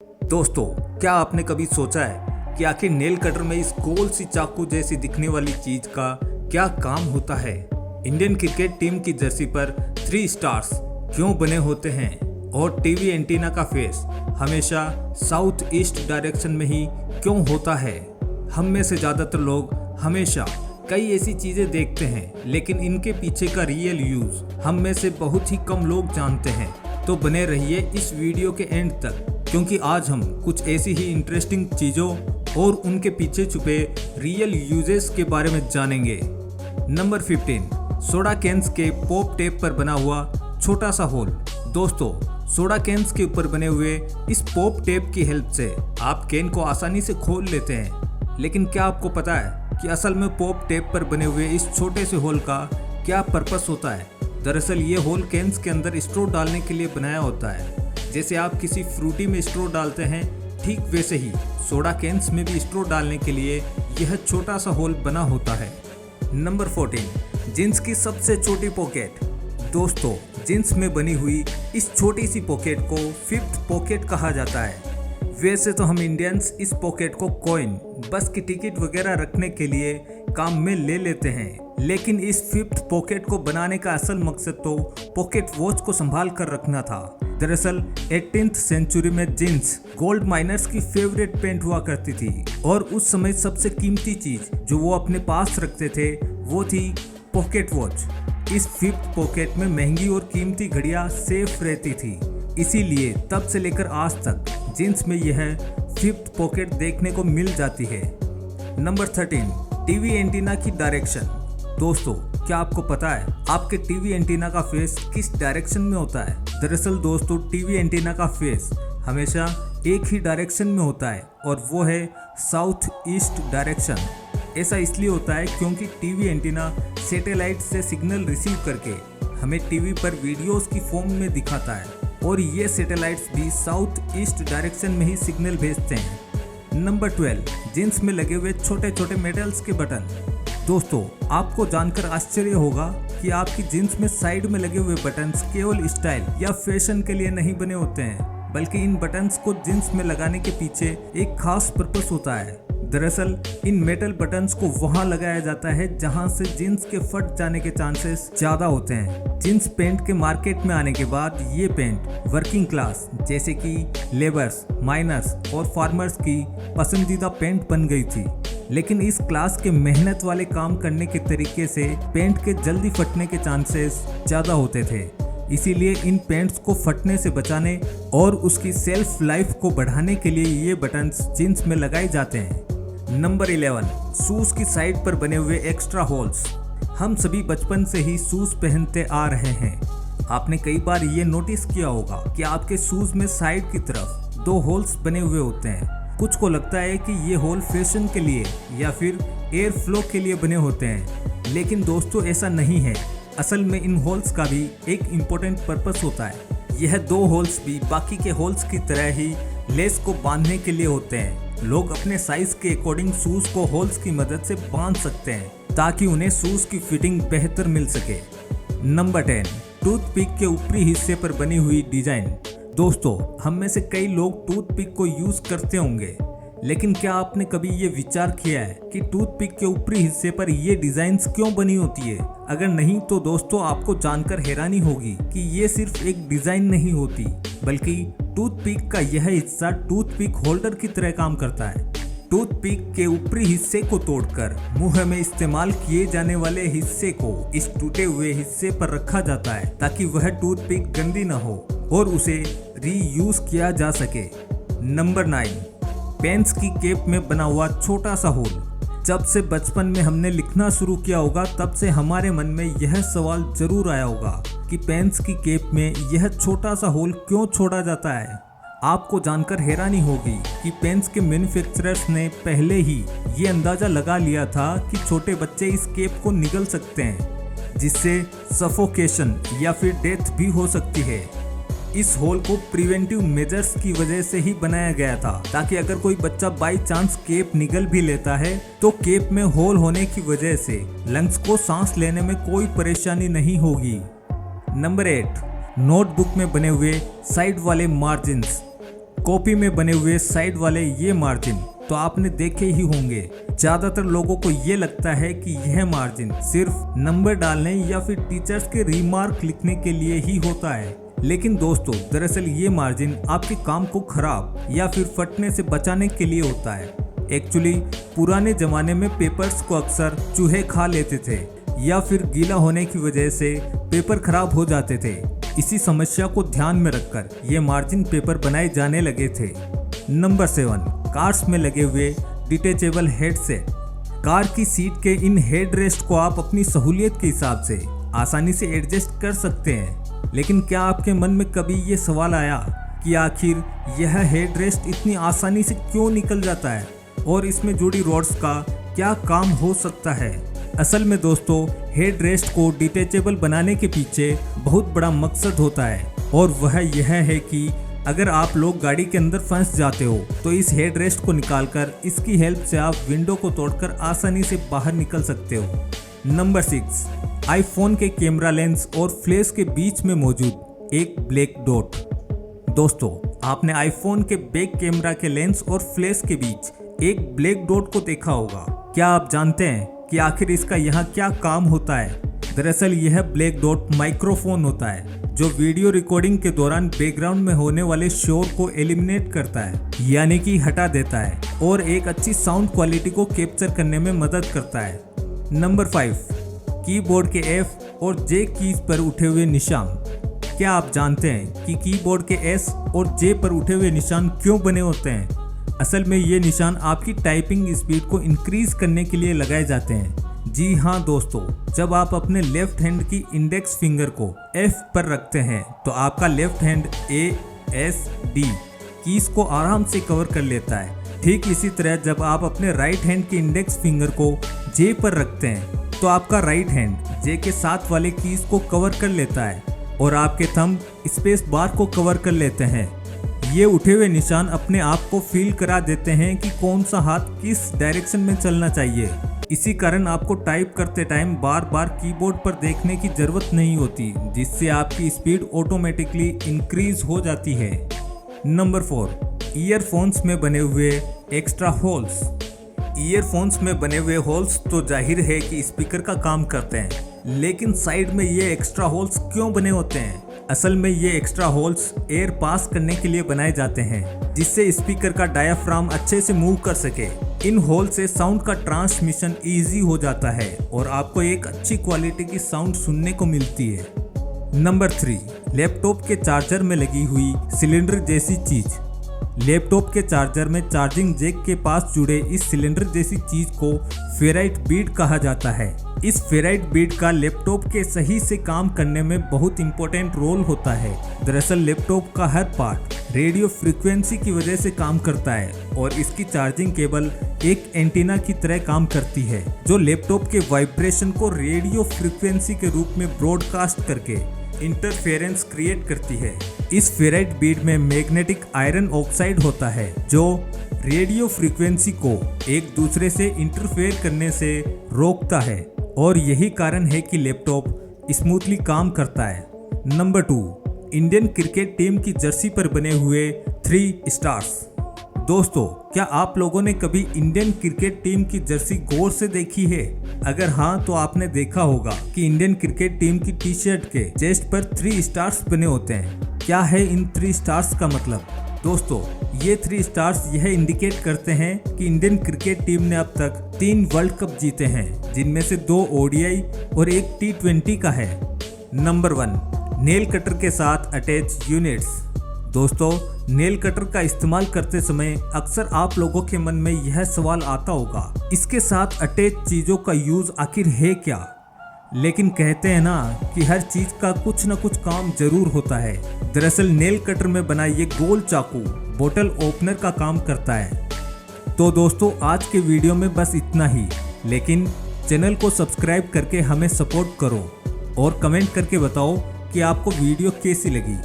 दोस्तों, क्या आपने कभी सोचा है कि आखिर नेल कटर में इस गोल सी चाकू जैसी दिखने वाली चीज का क्या काम होता है? इंडियन क्रिकेट टीम की जर्सी पर 3 स्टार्स क्यों बने होते हैं? और टीवी एंटीना का फेस हमेशा साउथ ईस्ट डायरेक्शन में ही क्यों होता है? हम में से ज़्यादातर लोग हमेशा कई ऐसी चीज़ें देखते हैं, लेकिन इनके पीछे का रियल यूज़ हम में से बहुत ही कम लोग जानते हैं। तो बने रहिए इस वीडियो के एंड तक, क्योंकि आज हम कुछ ऐसी ही इंटरेस्टिंग चीज़ों और उनके पीछे छुपे रियल यूजेस के बारे में जानेंगे। नंबर 15, सोडा कैंस के पॉप टेप पर बना हुआ छोटा सा होल। दोस्तों, सोडा कैंस के ऊपर बने हुए इस पॉप टेप की हेल्प से आप कैन को आसानी से खोल लेते हैं, लेकिन क्या आपको पता है कि असल में पॉप टेप पर बने हुए इस छोटे से होल का क्या पर्पस होता है? दरअसल ये होल कैंस के अंदर स्ट्रॉ डालने के लिए बनाया होता है। जैसे आप किसी फ्रूटी में स्ट्रॉ डालते हैं, ठीक वैसे ही सोडा कैंस में भी स्ट्रॉ डालने के लिए यह छोटा सा होल बना होता है। नंबर 14, जींस की सबसे छोटी पॉकेट। दोस्तों, जींस में बनी हुई इस छोटी सी पॉकेट को 5th पॉकेट कहा जाता है। वैसे तो हम इंडियंस इस पॉकेट को कॉइन, बस की टिकट वगैरह रखने के लिए काम में ले लेते हैं, लेकिन इस 5th पॉकेट को बनाने का असल मकसद तो पॉकेट वॉच को संभाल कर रखना था। दरअसल 18th सेंचुरी में जींस गोल्ड माइनर्स की फेवरेट पेंट हुआ करती थी, और उस समय सबसे कीमती चीज जो वो अपने पास रखते थे वो थी पॉकेट वॉच। इस 5th पॉकेट में महंगी और कीमती घड़ियां सेफ रहती थी, इसीलिए तब से लेकर आज तक जींस में यह 5th पॉकेट देखने को मिल जाती है। नंबर 13, टीवी एंटीना की डायरेक्शन। दोस्तों, क्या आपको पता है आपके टीवी एंटीना का फेस किस डायरेक्शन में होता है? दरअसल दोस्तों, टीवी एंटीना का फेस हमेशा एक ही डायरेक्शन में होता है, और वो है साउथ ईस्ट डायरेक्शन। ऐसा इसलिए होता है क्योंकि टीवी एंटीना सैटेलाइट से सिग्नल रिसीव करके हमें टीवी पर वीडियोस की फॉर्म में दिखाता है, और ये सैटेलाइट्स भी साउथ ईस्ट डायरेक्शन में ही सिग्नल भेजते हैं। नंबर 12, जींस में लगे हुए छोटे छोटे मेटल्स के बटन। दोस्तों, आपको जानकर आश्चर्य होगा कि आपकी जींस में साइड में लगे हुए बटन्स केवल स्टाइल या फैशन के लिए नहीं बने होते हैं, बल्कि इन बटन्स को जींस में लगाने के पीछे एक खास पर्पस होता है। दरअसल इन मेटल बटन्स को वहां लगाया जाता है जहां से जींस के फट जाने के चांसेस ज्यादा होते हैं। जींस पैंट के मार्केट में आने के बाद ये पैंट वर्किंग क्लास जैसे कि लेबर्स, माइनर्स और फार्मर्स की पसंदीदा पैंट बन गई थी, लेकिन इस क्लास के मेहनत वाले काम करने के तरीके से पैंट के जल्दी फटने के चांसेस ज़्यादा होते थे। इसीलिए इन पैंट्स को फटने से बचाने और उसकी सेल्फ लाइफ को बढ़ाने के लिए ये बटन्स जींस में लगाए जाते हैं। नंबर 11, शूज़ की साइड पर बने हुए एक्स्ट्रा होल्स। हम सभी बचपन से ही शूज़ पहनते आ रहे हैं। आपने कई बार ये नोटिस किया होगा कि आपके शूज़ में साइड की तरफ 2 होल्स बने हुए होते हैं। कुछ को लगता है कि ये होल फैशन के लिए या फिर एयर फ्लो के लिए बने होते हैं, लेकिन दोस्तों ऐसा नहीं है। असल में इन होल्स का भी एक इम्पोर्टेंट पर्पस होता है। यह 2 होल्स भी बाकी के होल्स की तरह ही लेस को बांधने के लिए होते हैं। लोग अपने साइज के अकॉर्डिंग शूज़ को होल्स की मदद से बांध सकते हैं ताकि उन्हें शूज़ की फिटिंग बेहतर मिल सके। नंबर 10, टूथपिक के ऊपरी हिस्से पर बनी हुई डिजाइन। दोस्तों, हम में से कई लोग टूथपिक को यूज करते होंगे, लेकिन क्या आपने कभी ये विचार किया है कि टूथपिक के ऊपरी हिस्से पर ये डिजाइन्स क्यों बनी होती है? अगर नहीं तो दोस्तों, आपको जानकर हैरानी होगी कि ये सिर्फ एक डिजाइन नहीं होती, बल्कि टूथपिक का यह हिस्सा टूथपिक होल्डर की तरह काम करता है। टूथपिक के ऊपरी हिस्से को तोड़कर मुंह में इस्तेमाल किए जाने वाले हिस्से को इस टूटे हुए हिस्से पर रखा जाता है ताकि वह टूथपिक गंदी न हो और उसे रीयूज किया जा सके। नंबर 9, पेन्स की केप में बना हुआ छोटा सा होल। जब से बचपन में हमने लिखना शुरू किया होगा, तब से हमारे मन में यह सवाल जरूर आया होगा कि पेन्स की केप में यह छोटा सा होल क्यों छोड़ा जाता है। आपको जानकर हैरानी होगी कि पेन्स के मैन्युफैक्चरर्स ने पहले ही ये अंदाज़ा लगा लिया था कि छोटे बच्चे इस केप को निगल सकते हैं, जिससे सफोकेशन या फिर डेथ भी हो सकती है। इस होल को प्रिवेंटिव मेजर्स की वजह से ही बनाया गया था, ताकि अगर कोई बच्चा बाई चांस केप निगल भी लेता है तो केप में होल होने की वजह से लंग्स को सांस लेने में कोई परेशानी नहीं होगी। नंबर 8, नोटबुक में बने हुए साइड वाले मार्जिन्स। कॉपी में बने हुए साइड वाले ये मार्जिन तो आपने देखे ही होंगे। ज्यादातर लोगों को ये लगता है कि यह मार्जिन सिर्फ नंबर डालने या फिर टीचर्स के रिमार्क लिखने के लिए ही होता है, लेकिन दोस्तों दरअसल ये मार्जिन आपके काम को खराब या फिर फटने से बचाने के लिए होता है। एक्चुअली पुराने जमाने में पेपर्स को अक्सर चूहे खा लेते थे या फिर गीला होने की वजह से पेपर खराब हो जाते थे। इसी समस्या को ध्यान में रखकर ये मार्जिन पेपर बनाए जाने लगे थे। नंबर 7, कार्स में लगे हुए डिटेचेबल हेडसेट। कार की सीट के इन हेड रेस्ट को आप अपनी सहूलियत के हिसाब से आसानी से एडजस्ट कर सकते हैं, लेकिन क्या आपके मन में कभी ये सवाल आया कि आखिर यह हेड रेस्ट इतनी आसानी से क्यों निकल जाता है और इसमें जुड़ी रॉड्स का क्या काम हो सकता है? असल में दोस्तों हेड रेस्ट को डिटेचेबल बनाने के पीछे बहुत बड़ा मकसद होता है और वह यह है कि अगर आप लोग गाड़ी के अंदर फंस जाते हो तो इस हेड रेस्ट को निकालकर इसकी हेल्प से आप विंडो को तोड़कर आसानी से बाहर निकल सकते हो। नंबर 6, आईफोन के कैमरा लेंस और फ्लैश के बीच में मौजूद एक ब्लैक डॉट। दोस्तों आपने आईफोन के बैक कैमरा के लेंस और फ्लैश के बीच एक ब्लैक डॉट को देखा होगा। क्या आप जानते हैं कि आखिर इसका यहाँ क्या काम होता है? दरअसल यह ब्लैक डॉट माइक्रोफोन होता है जो वीडियो रिकॉर्डिंग के दौरान बैकग्राउंड में होने वाले शोर को एलिमिनेट करता है, यानी कि हटा देता है और एक अच्छी साउंड क्वालिटी को कैप्चर करने में मदद करता है। नंबर 5, कीबोर्ड के F और J कीज पर उठे हुए निशान। क्या आप जानते हैं कि कीबोर्ड के S और J पर उठे हुए निशान क्यों बने होते हैं? असल में ये निशान आपकी टाइपिंग स्पीड को इंक्रीज करने के लिए लगाए जाते हैं। जी हाँ दोस्तों, जब आप अपने लेफ्ट हैंड की इंडेक्स फिंगर को F पर रखते हैं तो आपका left hand A, S, D keys को आराम से कवर कर लेता है। ठीक इसी तरह जब आप अपने राइट हैंड की इंडेक्स फिंगर को J पर रखते हैं तो आपका राइट हैंड J के साथ वाले कीज को कवर कर लेता है और आपके थंब स्पेस बार को कवर कर लेते हैं। ये उठे हुए निशान अपने आप को फील करा देते हैं कि कौन सा हाथ किस डायरेक्शन में चलना चाहिए। इसी कारण आपको टाइप करते टाइम बार बार कीबोर्ड पर देखने की जरूरत नहीं होती, जिससे आपकी स्पीड ऑटोमेटिकली इंक्रीज हो जाती है। नंबर 4, ईयरफोन्स में बने हुए एक्स्ट्रा होल्स। ईयरफोन्स में बने हुए होल्स तो जाहिर है कि स्पीकर का काम करते हैं, लेकिन साइड में ये एक्स्ट्रा होल्स क्यों बने होते हैं? असल में ये एक्स्ट्रा होल्स एयर पास करने के लिए बनाए जाते हैं, जिससे स्पीकर का डायाफ्राम अच्छे से मूव कर सके। इन होल से साउंड का ट्रांसमिशन इजी हो जाता है और आपको एक अच्छी क्वालिटी की साउंड सुनने को मिलती है। नंबर 3, लैपटॉप के चार्जर में लगी हुई सिलेंडर जैसी चीज। लैपटॉप के चार्जर में चार्जिंग जैक के पास जुड़े इस सिलेंडर जैसी चीज को फेराइट बीड कहा जाता है। इस फेराइट बीड का लैपटॉप के सही से काम करने में बहुत इंपॉर्टेंट रोल होता है। दरअसल लैपटॉप का हर पार्ट रेडियो फ्रीक्वेंसी की वजह से काम करता है और इसकी चार्जिंग केबल एक एंटीना की तरह काम करती है, जो लैपटॉप के वाइब्रेशन को रेडियो फ्रीक्वेंसी के रूप में ब्रॉडकास्ट करके इंटरफेरेंस क्रिएट करती है। इस फेराइट बीड में मैग्नेटिक आयरन ऑक्साइड होता है जो रेडियो फ्रीक्वेंसी को एक दूसरे से इंटरफेयर करने से रोकता है और यही कारण है कि लैपटॉप स्मूथली काम करता है। नंबर 2, इंडियन क्रिकेट टीम की जर्सी पर बने हुए 3 स्टार्स। दोस्तों क्या आप लोगों ने कभी इंडियन क्रिकेट टीम की जर्सी गौर से देखी है? अगर हाँ तो आपने देखा होगा कि इंडियन क्रिकेट टीम की टी शर्ट के चेस्ट पर 3 स्टार्स बने होते हैं। क्या है इन 3 स्टार्स का मतलब? दोस्तों ये 3 स्टार्स यह इंडिकेट करते हैं कि इंडियन क्रिकेट टीम ने अब तक 3 वर्ल्ड कप जीते हैं, जिनमें से 2 ODI और 1 T20 का है। नंबर 1, नेल कटर के साथ अटैच यूनिट्स। दोस्तों नेल कटर का इस्तेमाल करते समय अक्सर आप लोगों के मन में यह सवाल आता होगा, इसके साथ अटैच चीजों का यूज आखिर है क्या? लेकिन कहते हैं ना कि हर चीज का कुछ न कुछ काम जरूर होता है। दरअसल नेल कटर में बना ये गोल चाकू बोतल ओपनर का काम करता है। तो दोस्तों आज के वीडियो में बस इतना ही, लेकिन चैनल को सब्सक्राइब करके हमें सपोर्ट करो और कमेंट करके बताओ कि आपको वीडियो कैसी लगी।